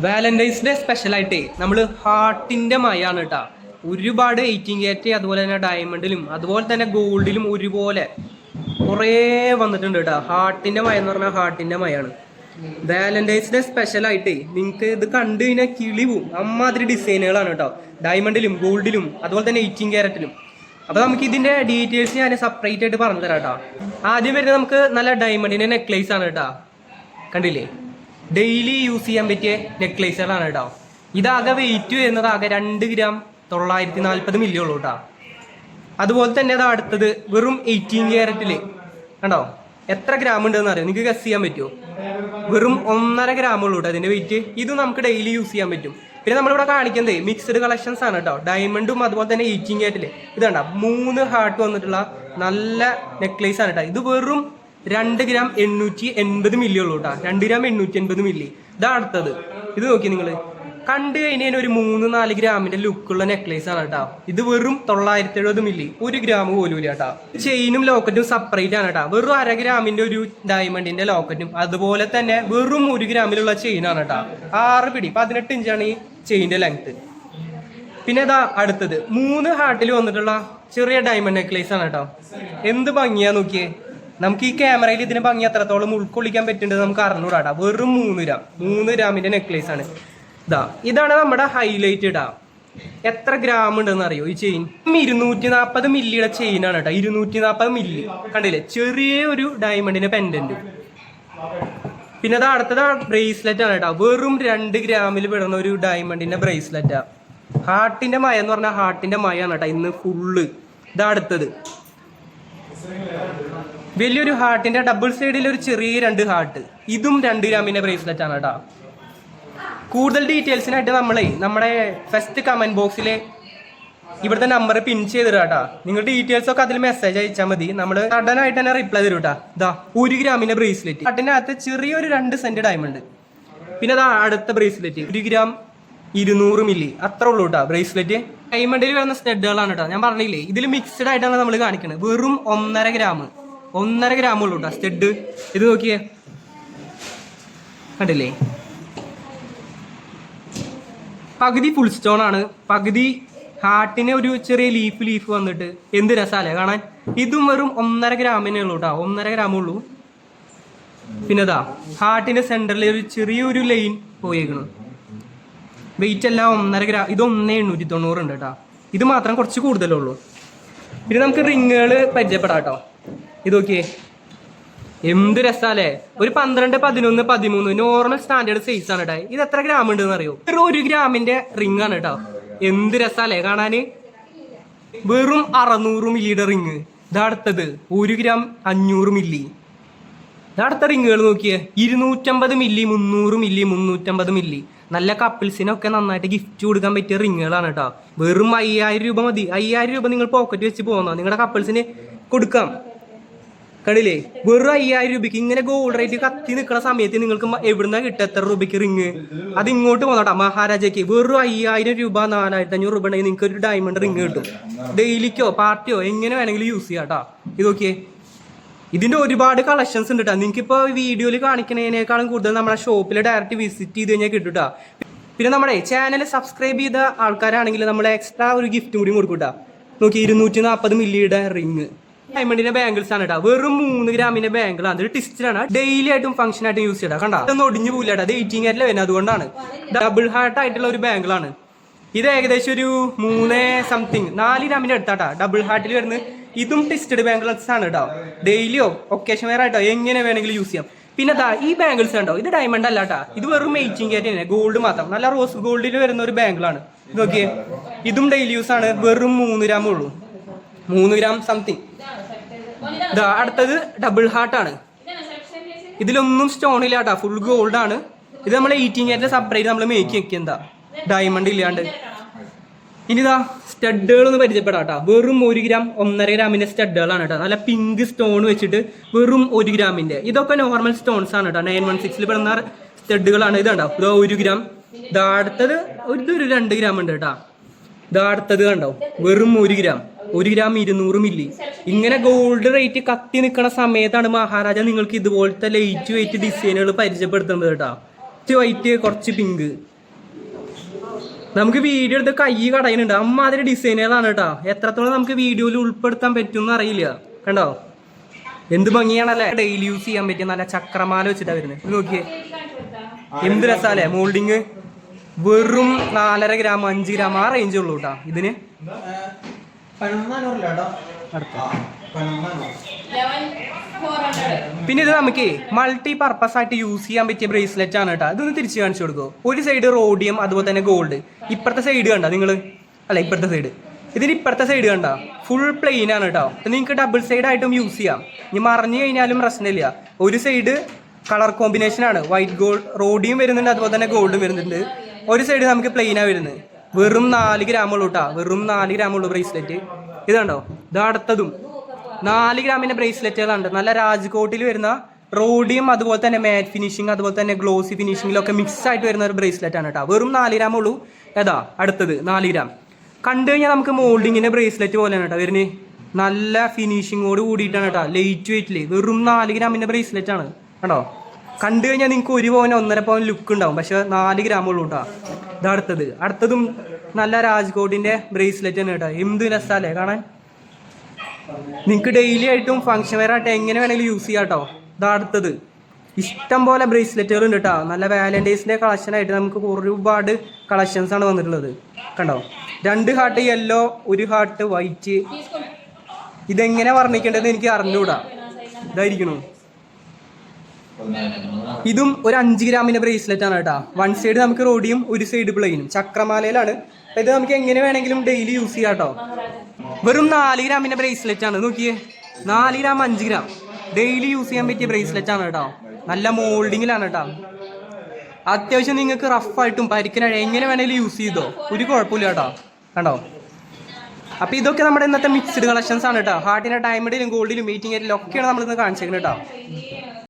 Valentine's day സ്പെഷ്യലായിട്ടേ നമ്മൾ ഹാർട്ടിൻ്റെ മയാണ് കേട്ടോ. ഒരുപാട് 18 അതുപോലെ തന്നെ ഡയമണ്ടിലും അതുപോലെ തന്നെ ഗോൾഡിലും ഒരുപോലെ കുറേ വന്നിട്ടുണ്ട് കേട്ടോ. ഹാർട്ടിൻ്റെ മയ എന്ന് പറഞ്ഞാൽ ഹാർട്ടിൻ്റെ മയാണ്. വാലന്റൈൻസ് ഡേ സ്പെഷ്യലായിട്ടേ നിങ്ങൾക്ക് ഇത് കണ്ടു കഴിഞ്ഞാൽ കിളി പോവും. അമ്മാതിരി ഡിസൈനുകളാണ് കേട്ടോ. ഡയമണ്ടിലും ഗോൾഡിലും അതുപോലെ തന്നെ 18 അപ്പോൾ നമുക്ക് ഇതിൻ്റെ ഡീറ്റെയിൽസ് ഞാൻ സെപ്പറേറ്റ് ആയിട്ട് പറഞ്ഞു തരാം കേട്ടോ. ആദ്യം വരുന്നത് നമുക്ക് നല്ല ഡയമണ്ടിൻ്റെ നെക്ലേസ് ആണ് കേട്ടോ. കണ്ടില്ലേ, ഡെയിലി യൂസ് ചെയ്യാൻ പറ്റിയ നെക്ലേസുകളാണ് കേട്ടോ. ഇതാകെ വെയിറ്റ് വരുന്നത് ആകെ 2 ഗ്രാം 940 മില്ലി ഉള്ളൂ കേട്ടോ. അതുപോലെ തന്നെ അത് അടുത്തത് വെറും 18 ക്യാരറ്റില് കണ്ടോ എത്ര ഗ്രാം ഉണ്ടെന്ന് അറിയാം, നിങ്ങൾക്ക് ഗസ് ചെയ്യാൻ പറ്റുമോ? വെറും 1.5 ഗ്രാം ഉള്ളൂ കേട്ടോ അതിൻ്റെ വെയിറ്റ്. ഇത് നമുക്ക് ഡെയിലി യൂസ് ചെയ്യാൻ പറ്റും. പിന്നെ നമ്മളിവിടെ കാണിക്കുന്നത് മിക്സ്ഡ് കളക്ഷൻസ് ആണ് കേട്ടോ. ഡയമണ്ടും അതുപോലെ തന്നെ 18 ക്യാരറ്റില് ഇത് കണ്ടോ 3 ഹാർട്ട് വന്നിട്ടുള്ള നല്ല നെക്ലേസ് ആണ് കേട്ടോ. ഇത് വെറും 2 ഗ്രാം 880 മില്ലി ഉള്ളൂ കേട്ടോ. 2 ഗ്രാം 880 മില്ലി. ഇതാ അടുത്തത്. ഇത് നോക്കി നിങ്ങൾ കണ്ടു കഴിഞ്ഞാൽ ഒരു 3-4 ഗ്രാമിന്റെ ലുക്കുള്ള നെക്ലേസ് ആണ് കേട്ടോ. ഇത് വെറും 970 മില്ലി, 1 ഗ്രാം പോലും ഇല്ല കേട്ടോ. ചെയിനും ലോക്കറ്റും സെപ്പറേറ്റ് ആണ് കേട്ടോ. വെറും 1/2 ഗ്രാമിന്റെ ഒരു ഡയമണ്ടിന്റെ ലോക്കറ്റും അതുപോലെ തന്നെ വെറും 1 ഗ്രാമിലുള്ള ചെയിനാണ് കേട്ടോ. 6 പിടി 18 ഇഞ്ചാണ് ഈ ചെയിന്റെ ലെങ്ത്. പിന്നെ ഇതാ അടുത്തത് 3 ഹാർട്ടിൽ വന്നിട്ടുള്ള ചെറിയ ഡയമണ്ട് നെക്ലേസ് ആണ് കേട്ടോ. എന്ത് ഭംഗിയാ നോക്കിയേ. നമുക്ക് ഈ ക്യാമറയിൽ ഇതിന് ഭംഗി അത്രത്തോളം ഉൾക്കൊള്ളിക്കാൻ പറ്റുന്നത് നമുക്ക് അറിഞ്ഞൂടാ. വെറും 3 ഗ്രാമിന്റെ നെക്ലേസ് ആണ്. ഇതാണ് നമ്മുടെ ഹൈലൈറ്റ് ഇടാ. എത്ര ഗ്രാം ഉണ്ടെന്ന് അറിയോ ഈ ചെയിൻ? 240 മില്ലിയുടെ ചെയിനാണ് കേട്ടോ. 240 മില്ലി കണ്ടില്ലേ, ചെറിയ ഒരു ഡയമണ്ടിന്റെ പെൻഡന്റ്. പിന്നെ അത് അടുത്തത് ബ്രേസ്ലെറ്റ് ആണ് കേട്ടോ. വെറും 2 ഗ്രാമിൽ പെടുന്ന ഒരു ഡയമണ്ടിന്റെ ബ്രേസ്ലെറ്റാ. ഹാർട്ടിന്റെ മയ എന്ന് പറഞ്ഞാൽ ഹാർട്ടിന്റെ മയാണ് കേട്ടോ ഇന്ന് ഫുള്ള്. ഇതാ അടുത്തത് വലിയൊരു ഹാർട്ടിന്റെ ഡബിൾ സൈഡിൽ ഒരു ചെറിയ 2 ഹാർട്ട്. ഇതും 2 ഗ്രാമിന്റെ ബ്രേസ്ലെറ്റ് ആണ് കേട്ടോ. കൂടുതൽ ഡീറ്റെയിൽസിനായിട്ട് നമ്മുടെ ഫസ്റ്റ് കമന്റ് ബോക്സിൽ ഇവിടുത്തെ നമ്പർ പിൻ ചെയ്തിടുക കേട്ടോ. നിങ്ങൾ ഡീറ്റെയിൽസ് ഒക്കെ അതിൽ മെസ്സേജ് അയച്ചാൽ മതി. നമ്മൾ സഡനായിട്ട് തന്നെ റിപ്ലൈ തരും കേട്ടോ. ഇതാ 1 ഗ്രാമിന്റെ ബ്രേസ്ലെറ്റ്. ഹാർട്ടിനകത്ത് ചെറിയൊരു 2 സെന്റ് ഡയമണ്ട്. പിന്നെ അതാ അടുത്ത ബ്രേസ്ലെറ്റ് 1 ഗ്രാം 200 മില്ലി, അത്ര ഉള്ളൂ കേട്ടോ ബ്രേസ്ലെറ്റ്. ഡയമണ്ടിൽ വരുന്ന സ്റ്റഡുകളാണ് കേട്ടോ. ഞാൻ പറഞ്ഞില്ലേ ഇതിൽ മിക്സ്ഡ് ആയിട്ടാണ് നമ്മൾ കാണിക്കുന്നത്. വെറും 1.5 ഗ്രാം ഉള്ളൂ കേട്ടോ സ്റ്റഡ്. ഇത് നോക്കിയേ കണ്ടില്ലേ, പകുതി ഫുൾ സ്റ്റോൺ ആണ്, പകുതി ഹാർട്ടിന് ഒരു ചെറിയ ലീഫ് വന്നിട്ട് എന്ത് രസാലേ കാണാൻ. ഇതും വെറും 1.5 ഗ്രാമിനേ ഉള്ളൂ കേട്ടോ. 1.5 ഗ്രാം ഉള്ളൂ. പിന്നെ ഇതാ ഹാർട്ടിന്റെ സെന്ററിൽ ഒരു ചെറിയൊരു ലൈൻ പോയേക്കണു. വെയിറ്റ് എല്ലാം 1.5 ഗ്രാം. ഇത് 1.890 ഉണ്ട് കേട്ടോ. ഇത് മാത്രം കുറച്ച് കൂടുതലുള്ളൂ. പിന്നെ നമുക്ക് റിങ്ങുകൾ പരിചയപ്പെടാം കേട്ടോ. ഇത് നോക്കിയേ എന്ത് രസാലേ. ഒരു 12, 11, 13 നോർമൽ സ്റ്റാൻഡേർഡ് സൈസ് ആണ് കേട്ടോ. ഇത് എത്ര ഗ്രാം ഉണ്ടെന്ന് അറിയോ? 1 ഗ്രാമിന്റെ റിംഗ് ആണ് കേട്ടോ. എന്ത് രസാലേ കാണാന്. വെറും 600 മില്ലിയുടെ റിങ്. ഇതടുത്തത് 1 ഗ്രാം 500 മില്ലി. ഇതടുത്ത റിങ്ങുകൾ നോക്കിയേ 250 മില്ലി, 300 മില്ലി, 350 മില്ലി. നല്ല കപ്പിൾസിനൊക്കെ നന്നായിട്ട് ഗിഫ്റ്റ് കൊടുക്കാൻ പറ്റിയ റിങ്ങുകളാണ് കേട്ടോ. വെറും 5000 രൂപ മതി. 5000 രൂപ നിങ്ങൾ പോക്കറ്റ് വെച്ച് പോകുന്നോ നിങ്ങളുടെ കപ്പിൾസിന് കൊടുക്കാം. കണ്ടില്ലേ, വെറും 5000 രൂപയ്ക്ക് ഇങ്ങനെ ഗോൾഡ് റേറ്റ് കത്തി നിൽക്കുന്ന സമയത്ത് നിങ്ങൾക്ക് എവിടുന്ന കിട്ടുക എത്ര രൂപയ്ക്ക് റിങ്? അത് ഇങ്ങോട്ട് പോന്നോട്ടാ മഹാരാജയ്ക്ക്. വെറും 5000 രൂപ 4500 രൂപ ഉണ്ടെങ്കിൽ നിങ്ങൾക്ക് ഒരു ഡയമണ്ട് റിങ് കിട്ടും. ഡെയിലിക്കോ പാർട്ടിയോ എങ്ങനെ വേണമെങ്കിലും യൂസ് ചെയ്യാം കേട്ടോ. ഇത് നോക്കിയേ, ഇതിന്റെ ഒരുപാട് കളക്ഷൻസ് ഉണ്ട് കേട്ടോ. നിങ്ങൾക്ക് ഇപ്പോൾ വീഡിയോയിൽ കാണിക്കുന്നതിനേക്കാളും കൂടുതൽ നമ്മുടെ ഷോപ്പിൽ ഡയറക്റ്റ് വിസിറ്റ് ചെയ്ത് കഴിഞ്ഞാൽ കിട്ടും കേട്ടോ. പിന്നെ നമ്മുടെ ചാനൽ സബ്സ്ക്രൈബ് ചെയ്ത ആൾക്കാരാണെങ്കിൽ നമ്മൾ എക്സ്ട്രാ ഒരു ഗിഫ്റ്റും കൂടി കൊടുക്കും കേട്ടോ. നോക്കി 240 മില്ലിയുടെ റിങ്. ഡയമണ്ടിന്റെ ബാംഗിൾസ് ആണ് കേട്ടോ. വെറും 3 ഗ്രാമിന്റെ ബാംഗിളാണ്. അതൊരു ടിസ്റ്റാണ്. ഡെയിലി ആയിട്ടും ഫംഗ്ഷൻ ആയിട്ടും യൂസ് ചെയ്താൽ കണ്ടാ ഇതൊന്നും ഒടിഞ്ഞു പോയില്ല കേട്ടോ. അത് 18 ക്യാരറ്റിൽ വരുന്നത്. അതുകൊണ്ടാണ് ഡബിൾ ഹാർട്ട് ആയിട്ടുള്ള ഒരു ബാംഗിളാണ് ഇത്. ഏകദേശം ഒരു 4 ഗ്രാമിന്റെ അടുത്താട്ടാ ഡബിൾ ഹാർട്ടിൽ വരുന്നത്. ഇതും ടിസ്റ്റഡ് ബാംഗിൾസ് ആണ് കേട്ടോ. ഡെയിലിയോ ഒക്കേഷൻ വെയർ ആയിട്ടോ എങ്ങനെ വേണമെങ്കിലും യൂസ് ചെയ്യാം. പിന്നെ ഈ ബാംഗിൾസ് കണ്ടോ, ഇത് ഡയമണ്ട് അല്ല കേട്ടോ. ഇത് വെറും 18 ക്യാരറ്റ് തന്നെ, ഗോൾഡ് മാത്രം. നല്ല റോസ് ഗോൾഡിൽ വരുന്ന ഒരു ബാംഗിളാണ്. ഇത് നോക്കിയേ, ഇതും ഡെയിലി യൂസ് ആണ്. വെറും 3 ഗ്രാം ഉള്ളൂ, 3 ഗ്രാം സംതിങ്. അടുത്തത് ഡബിൾ ഹാർട്ടാണ്. ഇതിലൊന്നും സ്റ്റോൺ ഇല്ല കേട്ടോ, ഫുൾ ഗോൾഡ് ആണ്. ഇത് നമ്മൾ 18 ക്യാരറ്റ് സെപ്പറേറ്റ് നമ്മൾ മേക്ക് വെക്കുക, ഡയമണ്ട് ഇല്ലാണ്ട്. ഇനി സ്റ്റഡുകളൊന്ന് പരിചയപ്പെടാം കേട്ടോ. വെറും 1 ഗ്രാം 1.5 ഗ്രാമിന്റെ സ്റ്റഡുകളാണ് കേട്ടോ. നല്ല പിങ്ക് സ്റ്റോൺ വെച്ചിട്ട് വെറും 1 ഗ്രാമിന്റെ. ഇതൊക്കെ നോർമൽ സ്റ്റോൺസ് ആണ് കേട്ടോ. 916 പെടുന്ന സ്റ്റഡുകളാണ്. ഇതുണ്ടോ, 1 ഗ്രാം. അടുത്തത് ഇതൊരു 2 ഗ്രാം ഉണ്ട് കേട്ടോ. അടുത്തത് കണ്ടോ, വെറും 1 ഗ്രാം 200 മില്ലി. ഇങ്ങനെ ഗോൾഡ് റേറ്റ് കത്തി നിൽക്കുന്ന സമയത്താണ് മഹാരാജ നിങ്ങൾക്ക് ഇതുപോലത്തെ ലൈറ്റ് വെയിറ്റ് ഡിസൈനുകൾ പരിചയപ്പെടുത്തുന്നത് കേട്ടോ. വൈറ്റ് കുറച്ച് പിങ്ക്. നമുക്ക് വീഡിയോ എടുത്ത് കൈ കടയുന്നുണ്ട്, അമ്മാതിരി ഡിസൈനുകളാണ് കേട്ടോ. എത്രത്തോളം നമുക്ക് വീഡിയോയിൽ ഉൾപ്പെടുത്താൻ പറ്റുമെന്ന് അറിയില്ല. കണ്ടോ എന്ത് ഭംഗിയാണല്ലേ. ഡെയിലി യൂസ് ചെയ്യാൻ പറ്റിയ നല്ല ചക്രമാല വെച്ചിട്ടാണ് വരുന്നത്. നോക്കിയേ എന്ത് രസാലേ. മോൾഡിങ് വെറും 4.5 ഗ്രാം 5 ഗ്രാം ആ റേഞ്ച് ഉള്ളൂ കേട്ടോ ഇതിന്. പിന്നെ ഇത് നമുക്ക് മൾട്ടി പർപ്പസ് ആയിട്ട് യൂസ് ചെയ്യാൻ പറ്റിയ ബ്രേസ്ലെറ്റ് ആണ് കേട്ടോ. ഇതൊന്ന് തിരിച്ച് കാണിച്ചു കൊടുക്കുമോ? ഒരു സൈഡ് റോഡിയം അതുപോലെ തന്നെ ഗോൾഡ്. ഇപ്പുറത്തെ സൈഡ് കണ്ട നിങ്ങൾ, അല്ല ഇപ്പുറത്തെ സൈഡ്, ഇതിന് ഇപ്പുറത്തെ സൈഡ് കണ്ട ഫുൾ പ്ലെയിൻ ആണ് കേട്ടോ. നിങ്ങൾക്ക് ഡബിൾ സൈഡ് ആയിട്ടും യൂസ് ചെയ്യാം. ഇനി മറിഞ്ഞു കഴിഞ്ഞാലും പ്രശ്നമില്ല. ഒരു സൈഡ് കളർ കോമ്പിനേഷൻ ആണ്, വൈറ്റ് ഗോൾഡ് റോഡിയും വരുന്നുണ്ട് അതുപോലെ തന്നെ ഗോൾഡും വരുന്നുണ്ട്. ഒരു സൈഡ് നമുക്ക് പ്ലെയിനാണ് വരുന്നത്. വെറും 4 ഗ്രാം ഉള്ളൂ കേട്ടോ, വെറും 4 ഗ്രാം ഉള്ളൂ ബ്രേസ്ലെറ്റ്. ഇതുണ്ടോ, ഇത് അടുത്തതും 4 ഗ്രാമിന്റെ ബ്രേസ്ലെറ്റുകളുണ്ട്. നല്ല രാജ്കോട്ടിൽ വരുന്ന റോഡിയം അതുപോലെ തന്നെ മാറ്റ് ഫിനിഷിങ് അതുപോലെ തന്നെ ഗ്ലോസി ഫിനിഷിങ്ങിലൊക്കെ മിക്സ് ആയിട്ട് വരുന്ന ഒരു ബ്രേസ്ലെറ്റ് ആണ് കേട്ടോ. വെറും 4 ഗ്രാം ഉള്ളൂ. ഏതാ അടുത്തത് 4 ഗ്രാം. കണ്ടു കഴിഞ്ഞാൽ നമുക്ക് മോൾഡിങ്ങിന്റെ ബ്രേസ്ലെറ്റ് പോലെയാണ് കേട്ടോ വരുന്നത്. നല്ല ഫിനിഷിങ്ങോട് കൂടിയിട്ടാണ് കേട്ടോ, ലൈറ്റ് വെയിറ്റില്. വെറും 4 ഗ്രാമിന്റെ ബ്രേസ്ലെറ്റ് ആണ് കേട്ടോ. കണ്ടു കഴിഞ്ഞാൽ നിങ്ങൾക്ക് 1 പവൻ 1.5 പവൻ ലുക്ക് ഉണ്ടാവും, പക്ഷെ 4 ഗ്രാം ഉള്ളൂ കേട്ടോ. ഇത് അടുത്തതും നല്ല രാജ്കോട്ടിന്റെ ബ്രേസ്ലെറ്റ് ആണ് കേട്ടോ. എന്ത് രസാലേ കാണാൻ. നിങ്ങൾക്ക് ഡെയിലി ആയിട്ടും ഫംഗ്ഷൻ വെയർ ആയിട്ട് എങ്ങനെ വേണമെങ്കിലും യൂസ് ചെയ്യാം കേട്ടോ. ഇതടുത്തത് ഇഷ്ടം പോലെ ബ്രേസ്ലെറ്റുകൾ ഉണ്ട് കേട്ടോ. നല്ല വാലന്റൈൻസിന്റെ കളക്ഷൻ ആയിട്ട് നമുക്ക് ഒരുപാട് കളക്ഷൻസ് ആണ് വന്നിട്ടുള്ളത്. കണ്ടോ 2 ഹാർട്ട് യെല്ലോ, 1 ഹാർട്ട് വൈറ്റ്. ഇതെങ്ങനെ വർണ്ണിക്കേണ്ടതെന്ന് എനിക്ക് അറിഞ്ഞൂടാ. ഇതായിരിക്കണു. ഇതും ഒരു 5 ഗ്രാമിന്റെ ബ്രേസ്ലെറ്റ് ആണ് കേട്ടോ. 1 സൈഡ് നമുക്ക് റോഡിയും 1 സൈഡ് പ്ലെയിനും ചക്രമാലയിലാണ്. ഇത് നമുക്ക് എങ്ങനെ വേണമെങ്കിലും ഡെയിലി യൂസ് ചെയ്യാം കേട്ടോ. വെറും 4 ഗ്രാമിന്റെ ബ്രേസ്ലെറ്റ് ആണ്. നോക്കിയേ 4 ഗ്രാം 5 ഗ്രാം ഡെയിലി യൂസ് ചെയ്യാൻ പറ്റിയ ബ്രേസ്ലെറ്റ് ആണ് കേട്ടോ. നല്ല മോൾഡിങ്ങിലാണ് കേട്ടോ. അത്യാവശ്യം നിങ്ങൾക്ക് റഫായിട്ടും പരിക്കനായി എങ്ങനെ വേണമെങ്കിലും യൂസ് ചെയ്തോ, ഒരു കുഴപ്പമില്ല കേട്ടോ. കണ്ടോ. അപ്പൊ ഇതൊക്കെ നമ്മുടെ ഇന്നത്തെ മിക്സ്ഡ് കളക്ഷൻസ് ആണ് കേട്ടോ. ഹാർട്ടിന്റെ ഡയമണ്ടിലും ഗോൾഡിലും മീറ്റിംഗ് ഏരിയയിലും ഒക്കെയാണ് നമ്മളിന്ന് കാണിച്ചേക്കുന്നത് കേട്ടോ.